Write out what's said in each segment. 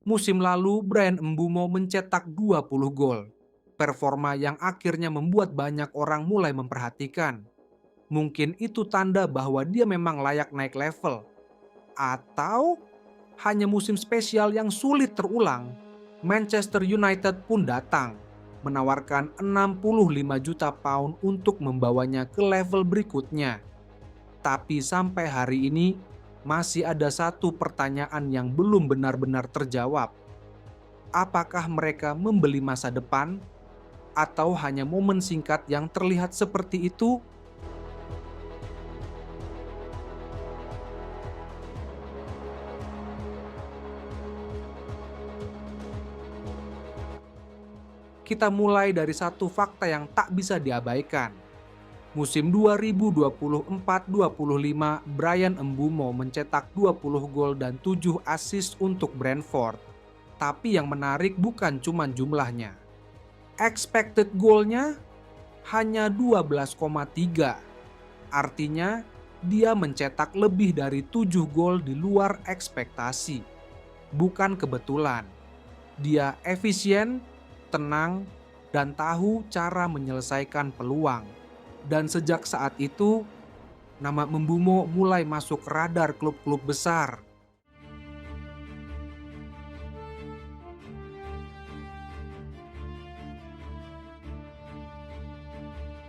Musim lalu, Bryan Mbeumo mencetak 20 gol. Performa yang akhirnya membuat banyak orang mulai memperhatikan. Mungkin itu tanda bahwa dia memang layak naik level. Atau hanya musim spesial yang sulit terulang. Manchester United pun datang, menawarkan 65 juta pound untuk membawanya ke level berikutnya. Tapi sampai hari ini, masih ada satu pertanyaan yang belum benar-benar terjawab. Apakah mereka membeli masa depan, atau hanya momen singkat yang terlihat seperti itu? Kita mulai dari satu fakta yang tak bisa diabaikan. Musim 2024-25, Bryan Mbeumo mencetak 20 gol dan 7 assist untuk Brentford. Tapi yang menarik bukan cuma jumlahnya. Expected goal-nya hanya 12,3. Artinya, dia mencetak lebih dari 7 gol di luar ekspektasi. Bukan kebetulan. Dia efisien, tenang, dan tahu cara menyelesaikan peluang. Dan sejak saat itu, nama Mbeumo mulai masuk radar klub-klub besar.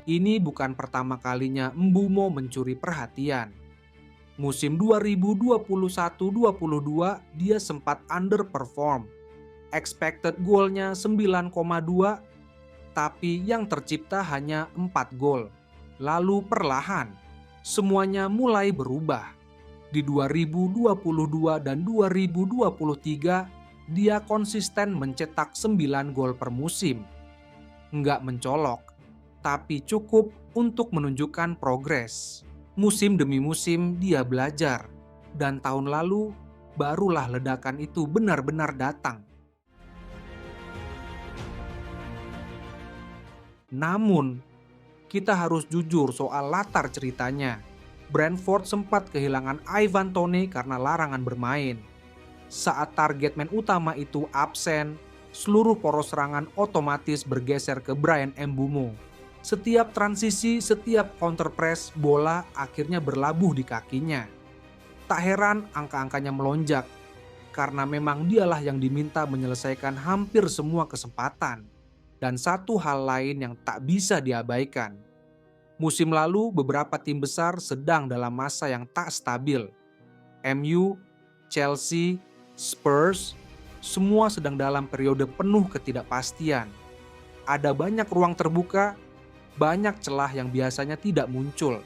Ini bukan pertama kalinya Mbeumo mencuri perhatian. Musim 2021-22 dia sempat underperform. Expected goal-nya 9,2, tapi yang tercipta hanya 4 gol. Lalu perlahan, semuanya mulai berubah. Di 2022 dan 2023, dia konsisten mencetak 9 gol per musim. Nggak mencolok, tapi cukup untuk menunjukkan progres. Musim demi musim dia belajar, dan tahun lalu barulah ledakan itu benar-benar datang. Namun, kita harus jujur soal latar ceritanya. Brentford sempat kehilangan Ivan Toney karena larangan bermain. Saat target man utama itu absen, seluruh poros serangan otomatis bergeser ke Bryan Mbeumo. Setiap transisi, setiap counter press, bola akhirnya berlabuh di kakinya. Tak heran angka-angkanya melonjak, karena memang dialah yang diminta menyelesaikan hampir semua kesempatan. Dan satu hal lain yang tak bisa diabaikan. Musim lalu beberapa tim besar sedang dalam masa yang tak stabil. MU, Chelsea, Spurs, semua sedang dalam periode penuh ketidakpastian. Ada banyak ruang terbuka, banyak celah yang biasanya tidak muncul.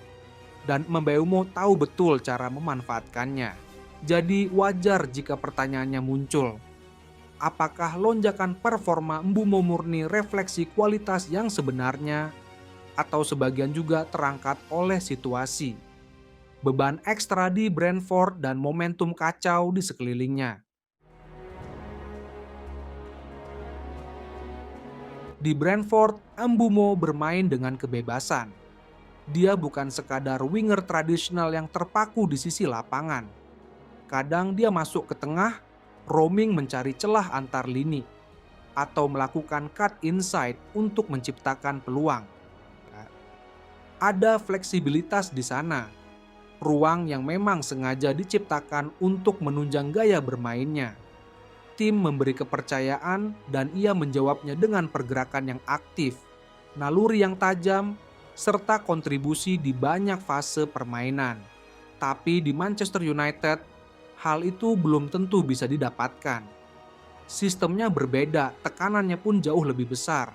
Dan Mbeumo tahu betul cara memanfaatkannya. Jadi wajar jika pertanyaannya muncul. Apakah lonjakan performa Mbeumo murni refleksi kualitas yang sebenarnya, atau sebagian juga terangkat oleh situasi, beban ekstra di Brentford dan momentum kacau di sekelilingnya? Di Brentford, Mbeumo bermain dengan kebebasan. Dia bukan sekadar winger tradisional yang terpaku di sisi lapangan. Kadang dia masuk ke tengah, roaming mencari celah antar lini, atau melakukan cut inside untuk menciptakan peluang. Ada fleksibilitas di sana, ruang yang memang sengaja diciptakan untuk menunjang gaya bermainnya. Tim memberi kepercayaan dan ia menjawabnya dengan pergerakan yang aktif, naluri yang tajam, serta kontribusi di banyak fase permainan. Tapi di Manchester United, hal itu belum tentu bisa didapatkan. Sistemnya berbeda, tekanannya pun jauh lebih besar.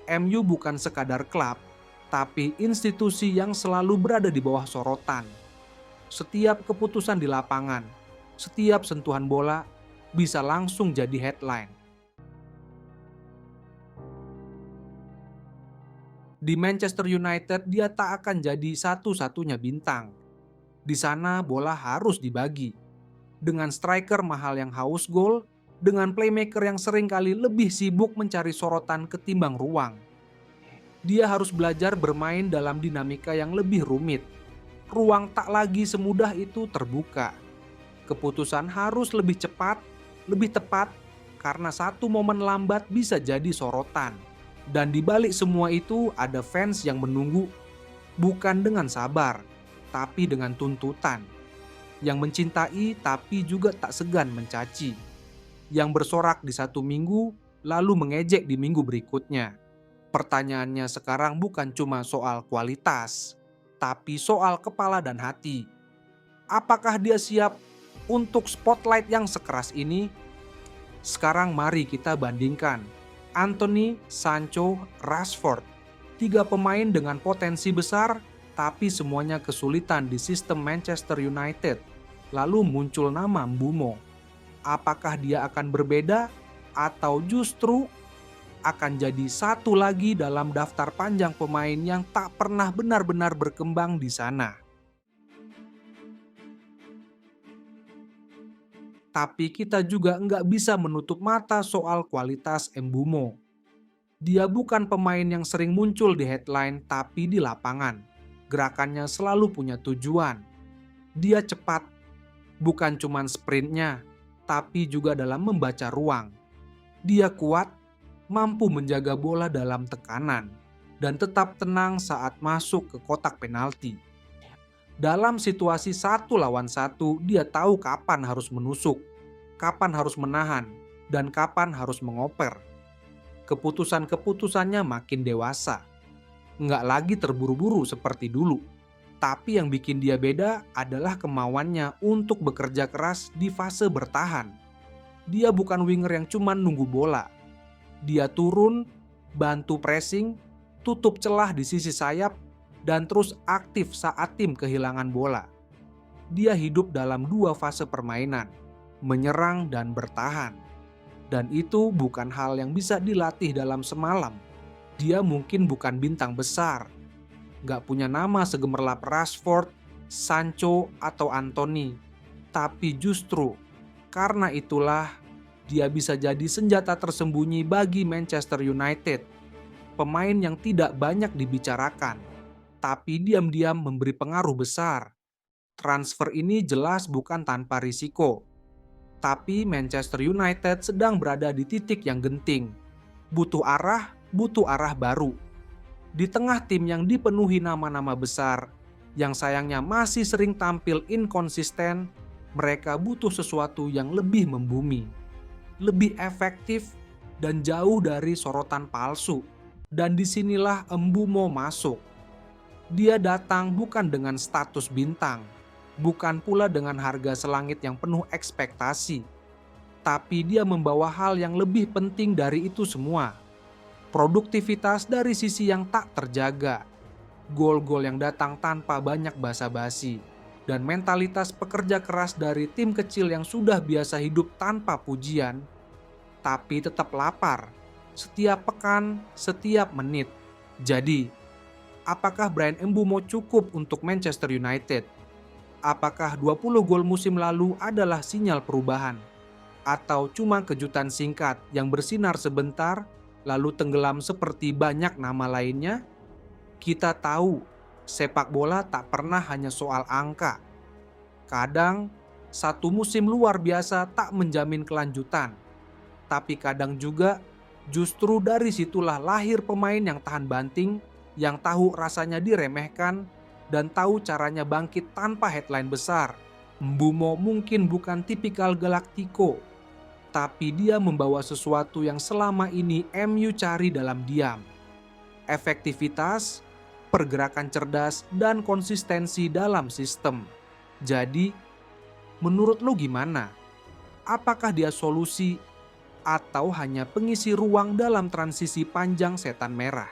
MU bukan sekadar klub, tapi institusi yang selalu berada di bawah sorotan. Setiap keputusan di lapangan, setiap sentuhan bola bisa langsung jadi headline. Di Manchester United dia tak akan jadi satu-satunya bintang. Di sana bola harus dibagi. Dengan striker mahal yang haus gol, dengan playmaker yang seringkali lebih sibuk mencari sorotan ketimbang ruang. Dia harus belajar bermain dalam dinamika yang lebih rumit. Ruang tak lagi semudah itu terbuka. Keputusan harus lebih cepat, lebih tepat, karena satu momen lambat bisa jadi sorotan. Dan di balik semua itu ada fans yang menunggu bukan dengan sabar, tapi dengan tuntutan. Yang mencintai tapi juga tak segan mencaci. Yang bersorak di satu minggu lalu mengejek di minggu berikutnya. Pertanyaannya sekarang bukan cuma soal kualitas, tapi soal kepala dan hati. Apakah dia siap untuk spotlight yang sekeras ini? Sekarang mari kita bandingkan Antony, Sancho, Rashford. 3 pemain dengan potensi besar, tapi semuanya kesulitan di sistem Manchester United. Lalu muncul nama Mbeumo. Apakah dia akan berbeda atau justru akan jadi satu lagi dalam daftar panjang pemain yang tak pernah benar-benar berkembang di sana? Tapi kita juga nggak bisa menutup mata soal kualitas Mbeumo. Dia bukan pemain yang sering muncul di headline tapi di lapangan. Gerakannya selalu punya tujuan. Dia cepat, bukan cuma sprintnya, tapi juga dalam membaca ruang. Dia kuat, mampu menjaga bola dalam tekanan, dan tetap tenang saat masuk ke kotak penalti. Dalam situasi 1 lawan 1, dia tahu kapan harus menusuk, kapan harus menahan, dan kapan harus mengoper. Keputusan-keputusannya makin dewasa. Nggak lagi terburu-buru seperti dulu. Tapi yang bikin dia beda adalah kemauannya untuk bekerja keras di fase bertahan. Dia bukan winger yang cuma nunggu bola. Dia turun, bantu pressing, tutup celah di sisi sayap, dan terus aktif saat tim kehilangan bola. Dia hidup dalam 2 fase permainan, menyerang dan bertahan. Dan itu bukan hal yang bisa dilatih dalam semalam. Dia mungkin bukan bintang besar, gak punya nama segemerlap Rashford, Sancho, atau Antony. Tapi justru karena itulah dia bisa jadi senjata tersembunyi bagi Manchester United. Pemain yang tidak banyak dibicarakan, tapi diam-diam memberi pengaruh besar. Transfer ini jelas bukan tanpa risiko. Tapi Manchester United sedang berada di titik yang genting. Butuh arah baru. Di tengah tim yang dipenuhi nama-nama besar, yang sayangnya masih sering tampil inkonsisten, mereka butuh sesuatu yang lebih membumi, lebih efektif, dan jauh dari sorotan palsu. Dan disinilah Mbeumo masuk. Dia datang bukan dengan status bintang, bukan pula dengan harga selangit yang penuh ekspektasi. Tapi dia membawa hal yang lebih penting dari itu semua. Produktivitas dari sisi yang tak terjaga. Gol-gol yang datang tanpa banyak basa-basi. Dan mentalitas pekerja keras dari tim kecil yang sudah biasa hidup tanpa pujian, tapi tetap lapar. Setiap pekan, setiap menit. Jadi, apakah Bryan Mbeumo cukup untuk Manchester United? Apakah 20 gol musim lalu adalah sinyal perubahan? Atau cuma kejutan singkat yang bersinar sebentar, lalu tenggelam seperti banyak nama lainnya? Kita tahu, sepak bola tak pernah hanya soal angka. Kadang, satu musim luar biasa tak menjamin kelanjutan. Tapi kadang juga, justru dari situlah lahir pemain yang tahan banting, yang tahu rasanya diremehkan, dan tahu caranya bangkit tanpa headline besar. Mbeumo mungkin bukan tipikal Galactico, tapi dia membawa sesuatu yang selama ini MU cari dalam diam. Efektivitas, pergerakan cerdas, dan konsistensi dalam sistem. Jadi, menurut lo gimana? Apakah dia solusi atau hanya pengisi ruang dalam transisi panjang setan merah?